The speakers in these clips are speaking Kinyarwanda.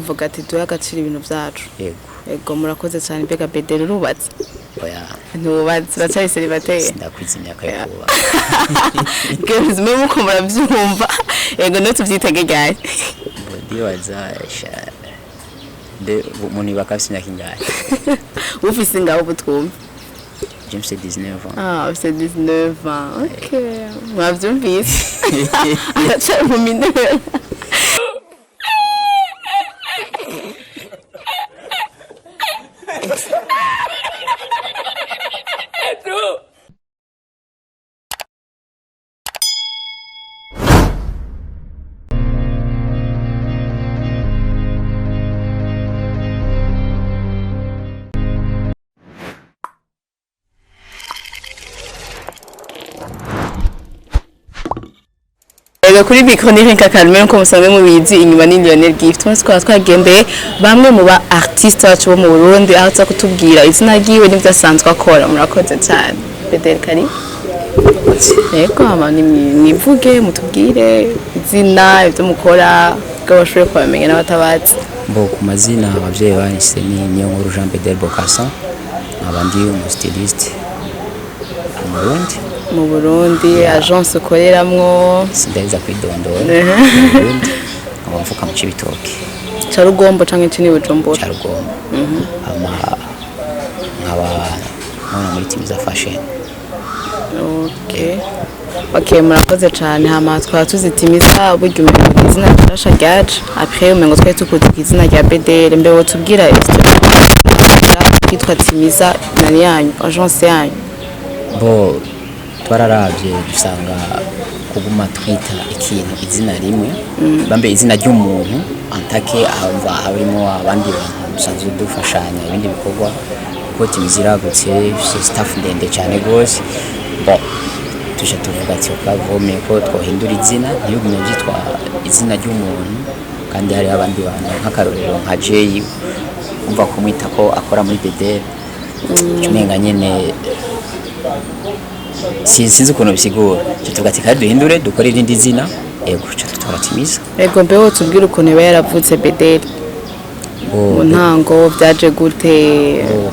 kuvuga ati duhe agaciro ibintu byacu. Yego murakoze cyane mbega Bedel urubatse. Oya. Ntubatse uracyari celibateye. Ndakwiza imyaka yo kuba. Girls mwe muko murabyumva. Yego no tuvyitege gari. Ndibaza umuntu bakafise imyaka ingahe? Ufise ngaho butwumva. James 19 ans. Ah, c'est 19 ans. OK. Mwavyumvise. Aracyari mu minera. Kuri bikoni Kalme ko musanzwe mubizi inyuma ni Lionel Gift twagendeye bamwe mu ba artiste bacu bo mu Burundi aho tsa kutubwira izina ryiwe n'ivyo asanzwe akora murakoze cyane Bedel kari yego amani nivuge mutubwire izina ivyo mukora bw'abashobora kubamenya n'abatabazi mbo ku mazina abavyeyi banise ni Niyonkuru Jean Bedel Bokassa abandi umu styliste mu Burundi agence ukoreramwo sindaiza kwidondora abamfuka mu Cibitoke Carugombo canke cini Bujumbura Carugombo nkaba muri team za fashion. Okay murakoze cyane hama twaba tuzitimiza buryo umengo izina cyasha ryaje après umengo twari tukuzi izina rya Bedel mbeho tubwira kitwa timiza nani yanyu agence yanyu bo twararavye dusanga kuguma twita ikintu izina rimwe bambe izina ry'umuntu antake ahava harimo abandi bantu dusanzwe dufashanya ibindi bikorwa ko timiziragutse staff ndende cyane gose bo tuje tuvuga ati ukavome ko twohindura izina ntiyugume byitwa izina ry'umuntu kandi hari abandi bantu nk'akarorero nka Jay umva kumwita ko akora muri Bedel cyumenga nyene sinzi ukuntu bisigura tuvuga ati kandi duhindure dukora irindi zina yego turatimiza yego mbeho tubwira ukuntu yaba yaravutse Bedel mu ntango byaje gute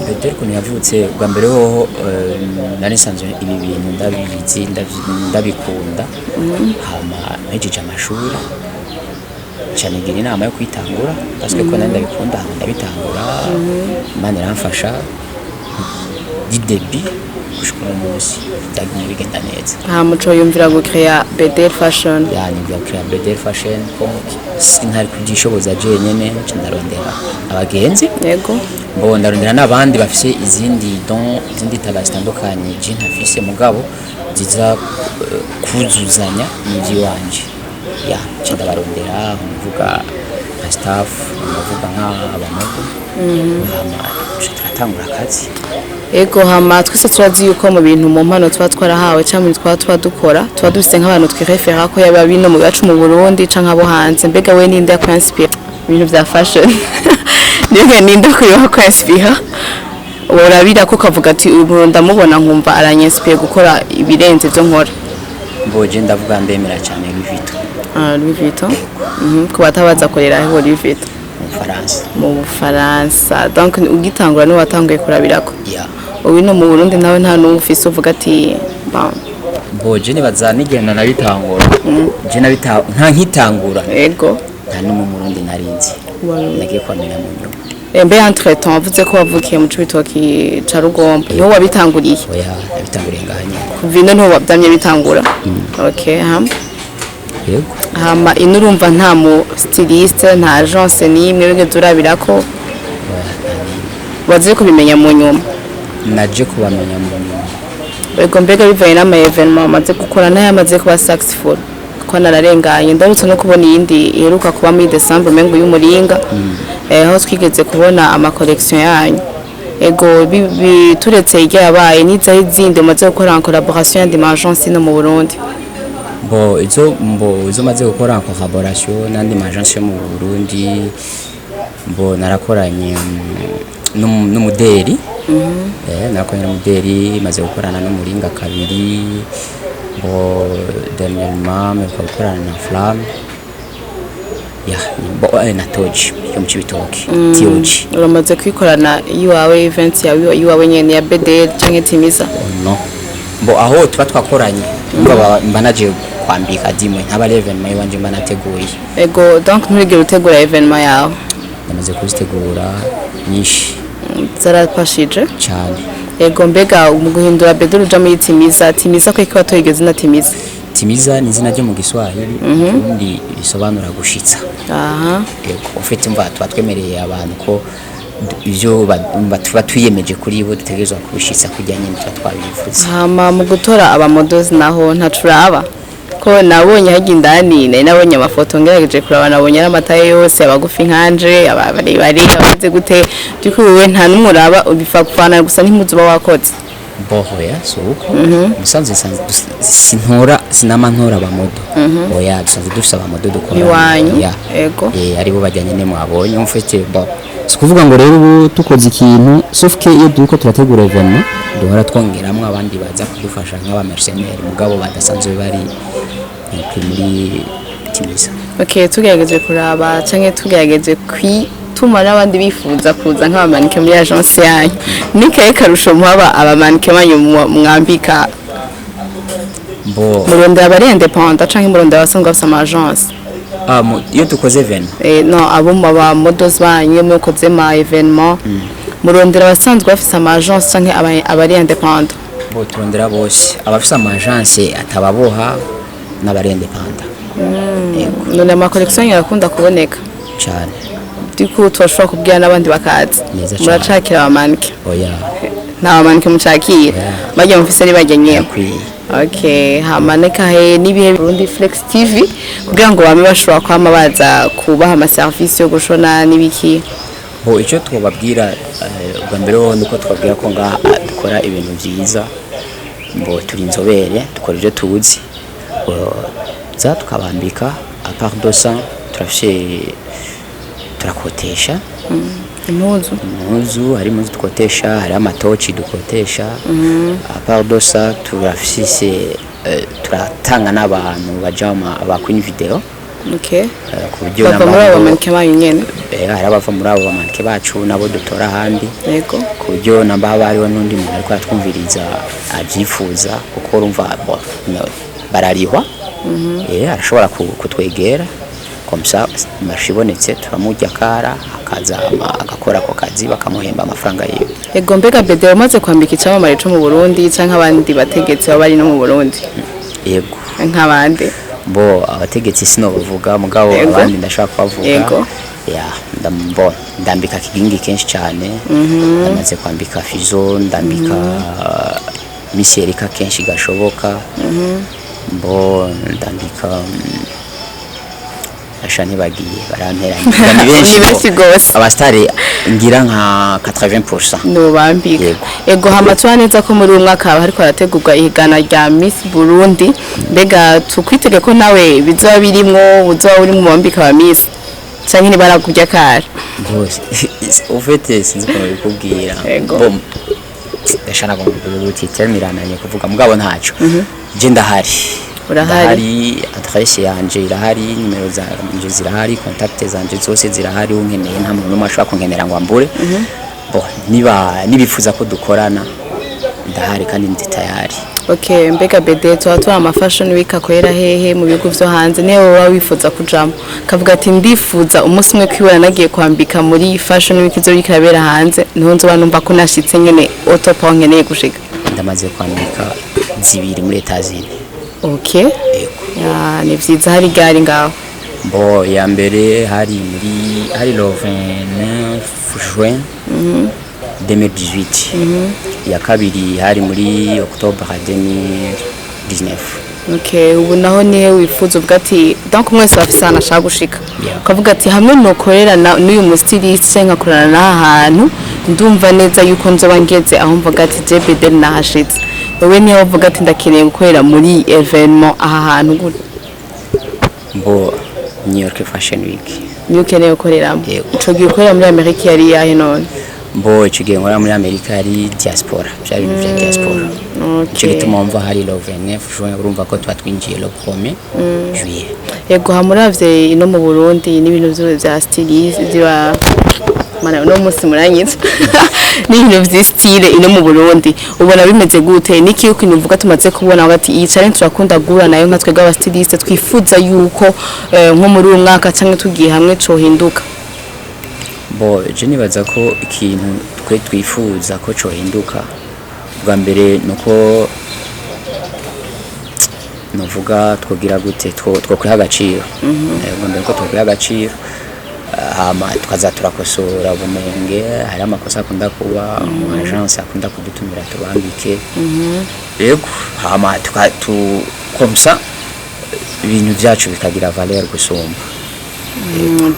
Bedel ukuntu yavutse bwa mbere hoho nari nsanzwe ibi bintu ndabizi ndabikunda hama nejeje amashuri cyane gira inama yo kwitangura parce que ko nari ndabikunda ndabitangura Imana iramfasha di début kushukura umunsi byagiye bigenda neza muco yumvira gukrea Bedel fashion yani gukrea Bedel fashion ko sintari kugishoboza je nyene ndarondera abagenzi yego bo ndarondera nabandi bafise izindi talent zitandukanye je ntafise mugabo ziza kuzuzanya n'ivyi wanje ya ndabarondera mvuga nka staff mvuga nk'abantu turatangura akazi ego hama twese turazi yuko mu bintu mu mpano twarahawe cyangwa twa dukora tuba dufite nk'abantu twirefera ko yaba bino mu gacu mu Burundi canke abo hanze mbega we ninde yakwanspire ibintu bya fashion niwe ninde ko yanspire urabira ko kavuga ati ubu ndamubona nkumva aranyanspire gukora ibirenze byo nkora mboje ndavuga ndemera cyane Louis Vuitton ko batabaza korera aho Louis Vuitton mu Faransa donc ugitangura no watanguye kurabirako ubu no mu Burundi nawe nta n'ufise uvuga ati boje ni bazanigenda nabitangura je nabita nta nkitangura yego nta no mu Burundi narinzi nagiye kwamenya mu nyuma mbe entre temps avuze ko wavukiye mu Cibitoki Carugombo niho wabitanguriye oya nabitanguriye nganye kuvino niho wabyamye bitangura okay yego hama inurumva nta mu styliste nta agence nimwe wigeze urabirako wazi kubimenya mu nyuma naje kubamenya mu nyuma yego mbega bivaye n'ama evenement amaze gukora nayo amaze kuba successful ko nararenganye ndarutse no kubona iyindi iheruka kuba muri December mengo y'umuringa aho twigeze kubona ama collection yanyu ego turetse irya yabaye n'izaho izindi maze gukora en collaboration y'andi agence no mu Burundi izo maze gukora en collaboration n'andi agence yo mu Burundi narakoranye n'umuderi narakoranye n'umuderi maze gukorana n'umuringa kabiri dernièrement gukorana na Flamme ya bo na toji yo mu Cibitoke tioji uramaze kwikorana iwawe event yawe iwawe nyene ya Bedel canke Timiza no bo aho tuba twakoranye mba naje kwambika dimwe ntaba evenement wanje mba nateguye ego donc nturigera utegura evenement yawe namaze kuzitegura nyinshi zarapashije cyane ego mbega mu guhindura Bedel uja muri Timiza ko ikiba toyigeze na Timiza ni izina ryo mu Giswahili ubundi risobanura gushitsa aha ego ufite mva twatwemereye abantu ko ivyo batuba twiyemeje kuri bo dutegerezwa kubishitsa kujyanye n'icyo twabivuze hama mu gutora abamodozi naho ntacuraba ko nabonye hagindani nabonye amafoto ngerageje kuraba nabonye n'amataye yose abagufi nkanje abarebare abaze gute byukuwe nta numuraba ubifa kufana gusa n'impuzu bawakoze bohoya suko musanze sinamantora abamodo oya dusanzwe dufise abamodo dukora iwanyu ego ari bo bajyanye ne mwabonye mfite bo sikuvuga ngo rero ubu tukoze ikintu sauf que iyo duko turategura evenement duhora twongeramwe abandi baza kudufasha nk'aba mercenaires mugabo badasanzwe bari muri Timiza okay tugerageje kuraba canke tugerageje kwituma n'abandi bifuza kuza nk'abamanike muri agence yanyu nikaye karusho muhaba abamanike banyu mwambika bo murondera abari independant canke murondera abasanzwe bafise ama agence iyo dukoze evenement no abo ba models banyu mukoze ma evenement murondera abasanzwe bafise ama agence canke abari independant bo turondera bose abafise ama agence atababoha n'abari independant none ama collection yarakunda kuboneka cyane diko twashobora kubwira n'abandi bakaza muracakira abamanike oya nta bamanike mucakira bajya mufise ari bajyanye okay hamaneka he nibihe Burundi Flex TV kugira ngo bame bashobora kwama baza kubaha ama service yo gushona nibiki bo icyo twababwira bwa mbere ho nuko twabwira ko nga dukora ibintu byiza mbo turi inzobere dukora ibyo tuzi za tukabambika a part de ça turakotesha impuzu hari impuzu dukotesha hari amatoci dukotesha a part de ça turafise turatanga n'abantu bajama abakwini video okay kubyo bava muri abo bamanike banyu nyene hari abava muri abo bamanike bacu nabo dutora ahandi yego kubyo namba bariho n'undi muntu ariko atwumviriza abyifuza kuko urumva bararihwa arashobora kutwegera komsa mashibonetse turamujya kara akaza agakora ko kazi bakamuhemba amafaranga yiwe ego mbega Bedel maze kwambika icyamamare cyo mu Burundi canke abandi bategetsi bari no mu Burundi yego nk'abandi bo abategetsi sino bavuga mugabo abandi ndashaka kubavuga yego ya ndambika kigingi kenshi cyane ndamaze kwambika fizo ndambika miserika kenshi gashoboka bo ndambika ashani bagiye baramperanye ni benshi gose abastare ngira nka 80% no bambika ego hamatwa neza ko muri umwaka hariko arategurwa ihigana rya Miss Burundi mbega tukwitege ko nawe bizoba birimwo uzoba uri mu bambika ba Miss canke ni baragurya kare bose ufite sinzi ko bikubwira ego ndashaka ngo titemirana kuvuga mugabo ntaco je ndahari urahari adresse yanje irahari nimero zanje zirahari contact zanje zose zirahari unkeneye nta muntu umashaka kunkenera ngo ambure bo nibifuza ko dukorana ndahari kandi ndi tayari okay mbega Bedel twa ama fashion week akorera hehe mu bigo vyo hanze niwe wowe wifuza kujamo kavuga ati ndifuza umunsi umwe kwibona nagiye kwambika muri fashion week zo bikabera hanze ntonzo banumva ko nashitse nyene otopa nkeneye gushika ndamaze kwambika zibiri muri Etazini okay ya ni vyiza hari gari ngaho bo ya mbere hari le 29 juin 2018 ya kabiri hari muri octobre 2019 okay ubu naho nihe wifuza uvuga ati donc mwese bafisana ashaka gushika ukavuga ati hamwe nokorera n'uyu mustiliste cyangwa korana n'ahantu ndumva neza yuko nzoba ngeze aho mvuga ati je Bedel nahashitse wewe niyo uvuga ati ndakeneye gukorera muri evenement aha hantu gute bo New York Fashion Week niyo ukeneye gukoreramo ico gihe ukorera muri Amerika yari yahe none mbo ikigiye nkora muri Amerika ari diaspora bya bintu bya diaspora cyo gituma mva hari le 29 juin urumva ko twatwinjiye le 1er juillet yego hamuravye ino mu Burundi n'ibintu bya styliste ziba mana no musi muranyitse n'ibintu vya style ino mu Burundi ubona bimeze gute niki uko nivuga tumaze kubona hagati iyi challenge turakunda gura nayo nka twega aba styliste twifuza yuko nko muri uyu mwaka canke tugiye hamwe co hinduka bo je nibaza ko ikintu twe twifuza ko co hinduka bwa mbere nuko novuga twogira gute two kwiha agaciro bwa mbere ko twogira agaciro hama tukaza turakosora bumenenge hari amakosa akunda kuba agence akunda kudutumira tubambike yego hama komsa ibintu byacu bikagira valeur gusumba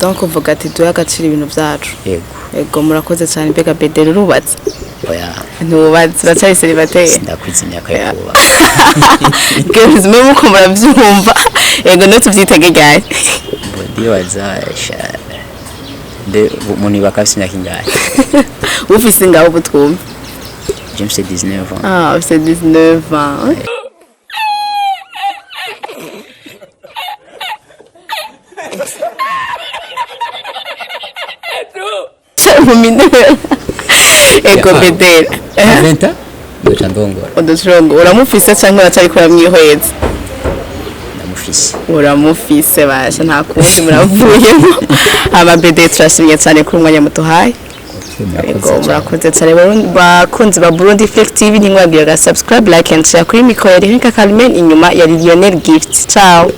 donc uvuga ati duha agaciro ibintu byacu yego murakoze cyane mbega Bedel urubatse oya ntubatse bacari célibataire ndakwiza imyaka yo kuba girls mwe muko murabyumva yego no tuvyitege gari ndibaza de muni bakafise imyaka ingahe ufise ngabo butwumva James 19 ans ufise 19 ans ego Bedel aventa docha ndongora odosrongo uramufise cyangwa uracari kuramwihweza ndamufise uramufise basha nta kundi muravuyemo aba Bedel turashimye cyane kuri umwanya mutuhaye ego murakoze cyane bakunzi ba Burundi Flex TV ntimwabwira subscribe like and share kuri mikoro ya Rinka Carmen inyuma ya Lionel Gift ciao